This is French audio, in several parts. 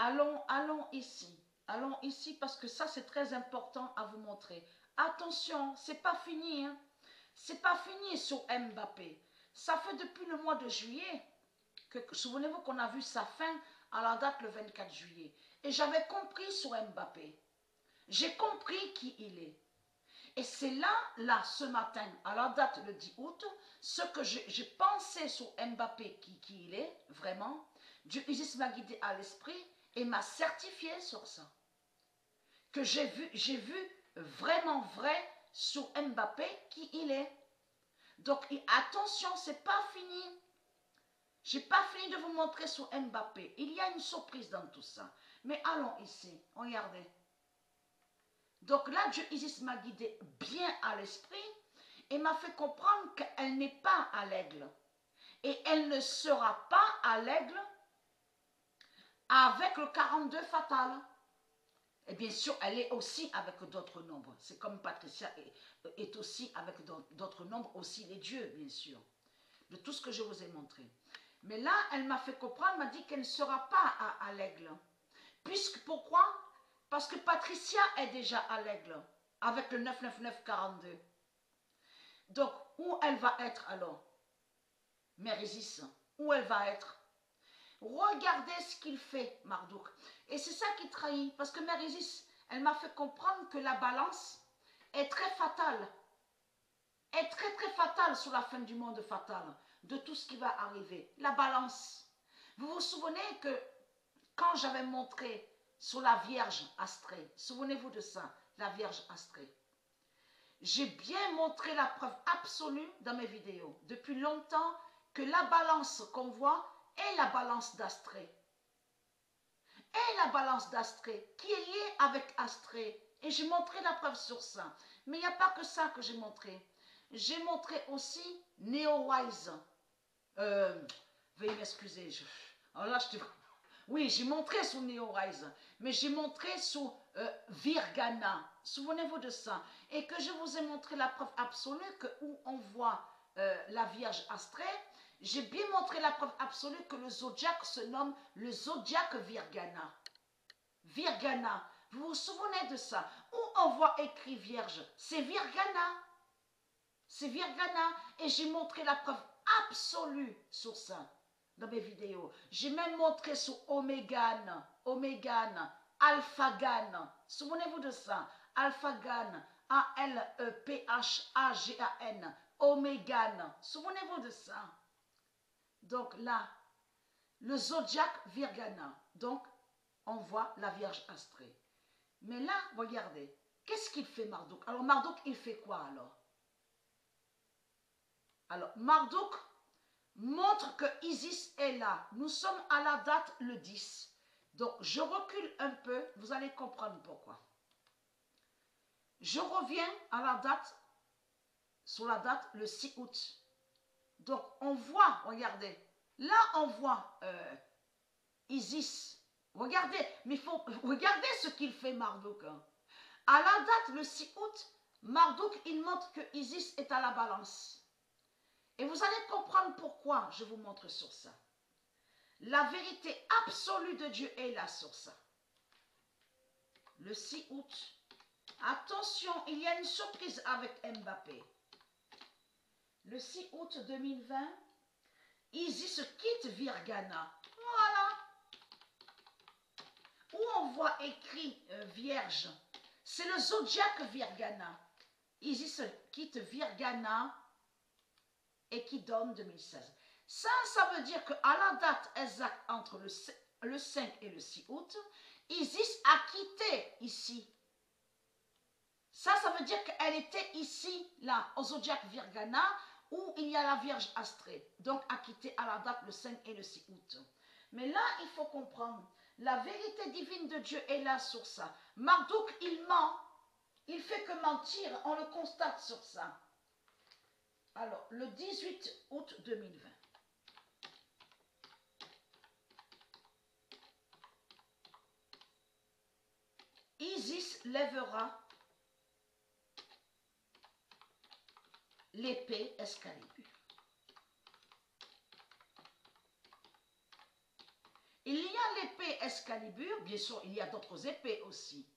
Allons ici. Allons ici parce que ça, c'est très important à vous montrer. Attention, c'est pas fini. Hein. C'est pas fini sur Mbappé. Ça fait depuis le mois de juillet que, souvenez-vous qu'on a vu sa fin à la date le 24 juillet. Et j'avais compris sur Mbappé. J'ai compris qui il est. Et c'est là, ce matin, à la date le 10 août, ce que j'ai pensé sur Mbappé, qui il est, vraiment. Dieu Isis m'a guidé à l'esprit et m'a certifié sur ça. Que j'ai vu vraiment vrai sur Mbappé qui il est. Donc attention, c'est pas fini. J'ai pas fini de vous montrer sur Mbappé. Il y a une surprise dans tout ça. Mais allons ici, regardez. Donc là, Dieu Isis m'a guidé bien à l'esprit et m'a fait comprendre qu'elle n'est pas à l'aigle. Et elle ne sera pas à l'aigle avec le 42 fatal. Et bien sûr, elle est aussi avec d'autres nombres. C'est comme Patricia est aussi avec d'autres nombres, aussi les dieux, bien sûr. De tout ce que je vous ai montré. Mais là, elle m'a fait comprendre, m'a dit qu'elle ne sera pas à l'aigle. Puisque, pourquoi? Parce que Patricia est déjà à l'aigle, avec le 99942. Donc, où elle va être alors? Mère Isis, où elle va être? Regardez ce qu'il fait, Marduk. Et c'est ça qui trahit, parce que Mère Isis, elle m'a fait comprendre que la balance est très fatale. Est très très fatale sur la fin du monde fatal, de tout ce qui va arriver. La balance. Vous vous souvenez que quand j'avais montré sur la Vierge astrée, souvenez-vous de ça, la Vierge astrée. J'ai bien montré la preuve absolue dans mes vidéos, depuis longtemps, que la balance qu'on voit est la balance d'Astrée. Est la balance d'Astrée, qui est liée avec Astrée. Et j'ai montré la preuve sur ça. Mais il n'y a pas que ça que j'ai montré. J'ai montré aussi Neowise. Veuillez m'excuser. Alors là, oui, j'ai montré sur Neowise, mais j'ai montré sur Virgana. Souvenez-vous de ça. Et que je vous ai montré la preuve absolue que où on voit la Vierge astrée, j'ai bien montré la preuve absolue que le zodiaque se nomme le zodiaque Virgana. Virgana. Vous vous souvenez de ça? Où on voit écrit Vierge, c'est Virgana. C'est Virgana. Et j'ai montré la preuve absolue sur ça dans mes vidéos. J'ai même montré sur Omégane, Alphagan. Souvenez-vous de ça. Alphagan, Alphagan, Omégane. Souvenez-vous de ça. Donc là, le zodiaque Virgana. Donc, on voit la Vierge astrée. Mais là, regardez, qu'est-ce qu'il fait Marduk? Alors Marduk, il fait quoi alors? Alors, Marduk montre que Isis est là. Nous sommes à la date le 10. Donc, je recule un peu, vous allez comprendre pourquoi. Je reviens à la date, sur la date le 6 août. Donc, on voit, regardez, là on voit Isis. Regardez, mais il faut regarder ce qu'il fait Marduk. Hein. À la date le 6 août, Marduk, il montre que Isis est à la balance. Et vous allez comprendre pourquoi je vous montre sur ça. La vérité absolue de Dieu est là sur ça. Le 6 août. Attention, il y a une surprise avec Mbappé. Le 6 août 2020, Isis quitte Virgana. Voilà. Où on voit écrit Vierge, c'est le zodiaque Virgana. Isis quitte Virgana et qui donne 2016. Ça veut dire qu'à la date exacte entre le 5 et le 6 août, Isis a quitté ici. Ça veut dire qu'elle était ici, là, au zodiaque Virgana, où il y a la Vierge astrée. Donc, a quitté à la date le 5 et le 6 août. Mais là, il faut comprendre, la vérité divine de Dieu est là sur ça. Marduk, il ment. Il fait que mentir, on le constate sur ça. Alors, le 18 août 2020. Isis lèvera l'épée Excalibur. Il y a l'épée Excalibur, bien sûr, il y a d'autres épées aussi.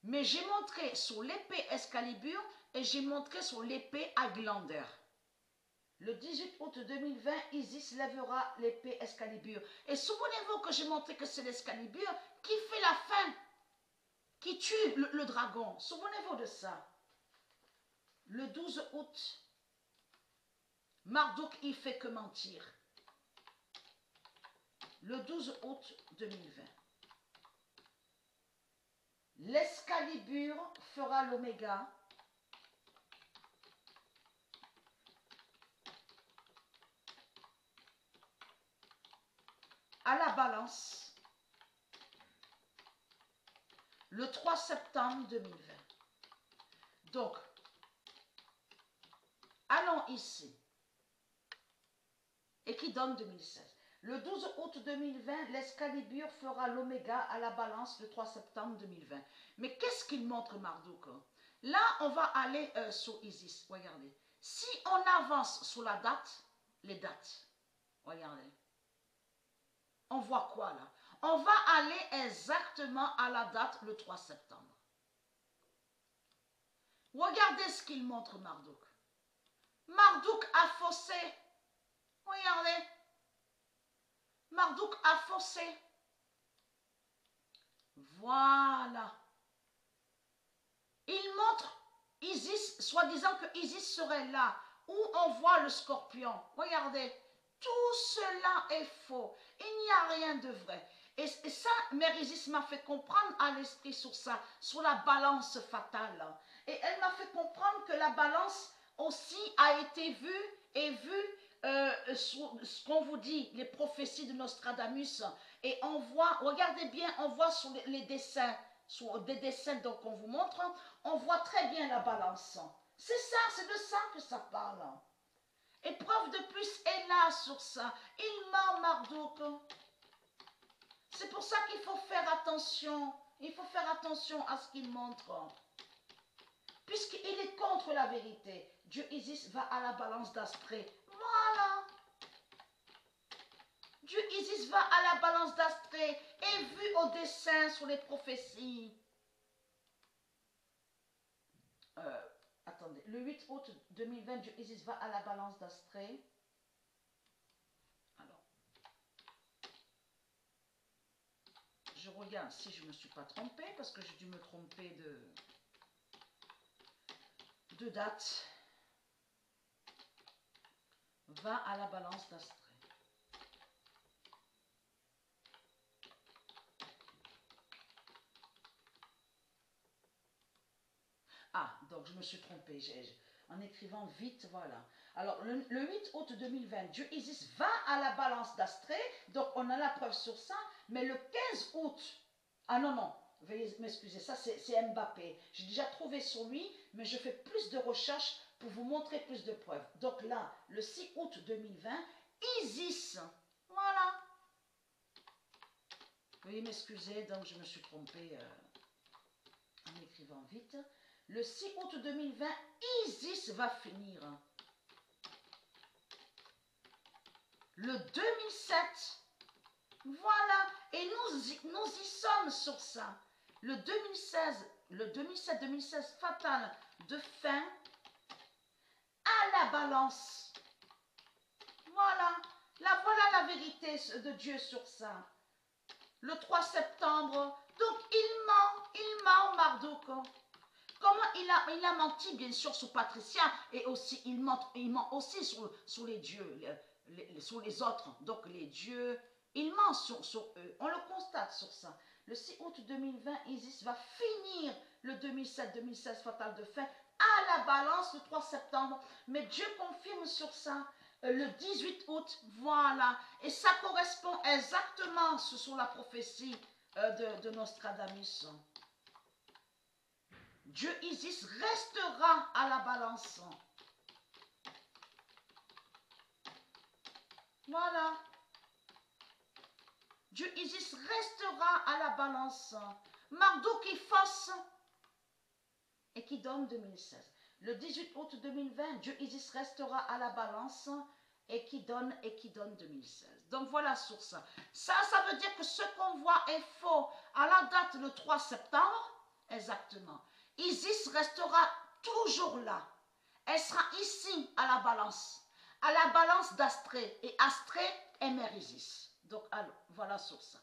Mais j'ai montré sur l'épée Excalibur et j'ai montré sur l'épée Highlander. Le 18 août 2020, Isis lèvera l'épée Excalibur. Et souvenez-vous que j'ai montré que c'est l'Excalibur qui fait la fin, qui tue le dragon. Souvenez-vous de ça. Le 12 août, Marduk, il fait que mentir. Le 12 août 2020. L'Excalibur fera l'oméga. À la balance. Le 3 septembre 2020. Donc, allons ici. Et qui donne 2016. Le 12 août 2020, l'Excalibur fera l'oméga à la balance le 3 septembre 2020. Mais qu'est-ce qu'il montre Marduk? Là, on va aller sur Isis. Regardez. Si on avance sur la date, les dates, regardez. On voit quoi là? On va aller exactement à la date le 3 septembre. Regardez ce qu'il montre Marduk. Marduk a faussé. Regardez. Marduk a faussé. Voilà. Il montre Isis, soi-disant que Isis serait là, où on voit le scorpion. Regardez, tout cela est faux. Il n'y a rien de vrai. Et ça, Mère Isis m'a fait comprendre à l'esprit sur ça, sur la balance fatale. Et elle m'a fait comprendre que la balance aussi a été vue et vue ce qu'on vous dit, les prophéties de Nostradamus. Et on voit, regardez bien, on voit sur les dessins, sur des dessins donc on vous montre, on voit très bien la balance. C'est ça, c'est de ça que ça parle. Et preuve de plus est là sur ça. Il ment Marduk. C'est pour ça qu'il faut faire attention. Il faut faire attention à ce qu'il montre. Puisqu'il est contre la vérité. Dieu Isis va à la balance d'Astrée. Voilà. Dieu Isis va à la balance d'Astrée et vu au dessin sur les prophéties. Attendez, le 8 août 2020, Dieu Isis va à la balance d'Astrée. Alors, je regarde si je ne me suis pas trompée, parce que j'ai dû me tromper de date. Va à la balance d'Astrée. Ah, donc je me suis trompée. En écrivant vite, voilà. Alors, le 8 août 2020, Dieu Isis va à la balance d'Astrée. Donc, on a la preuve sur ça. Mais le 15 août, ah non, non, veuillez m'excuser, ça c'est Mbappé. J'ai déjà trouvé sur lui, mais je fais plus de recherches pour vous montrer plus de preuves. Donc là, le 6 août 2020, Isis, voilà. Veuillez m'excuser, donc je me suis trompée en écrivant vite. Le 6 août 2020, Isis va finir. Le 2007, voilà, et nous y sommes sur ça. Le 2016, le 2007-2016 fatal de fin à la balance. Voilà, voilà la vérité de Dieu sur ça. Le 3 septembre, donc il ment Marduk. Comment il a menti bien sûr sur Patricia et aussi il ment aussi sur les dieux, sur les autres. Donc les dieux, il ment sur eux. On le constate sur ça. Le 6 août 2020, Isis va finir le 2007-2016 fatal de fin à la balance le 3 septembre. Mais Dieu confirme sur ça le 18 août, voilà. Et ça correspond exactement sur la prophétie de Nostradamus. Dieu Isis restera à la balance. Voilà. Dieu Isis restera à la balance. Marduk qui fausse et qui donne 2016. Le 18 août 2020, Dieu Isis restera à la balance et qui donne 2016. Donc voilà sur ça. Ça veut dire que ce qu'on voit est faux. À la date le 3 septembre, exactement, Isis restera toujours là. Elle sera ici à la balance d'Astrée. Et Astrée est Mère Isis. Donc alors, voilà sur ça.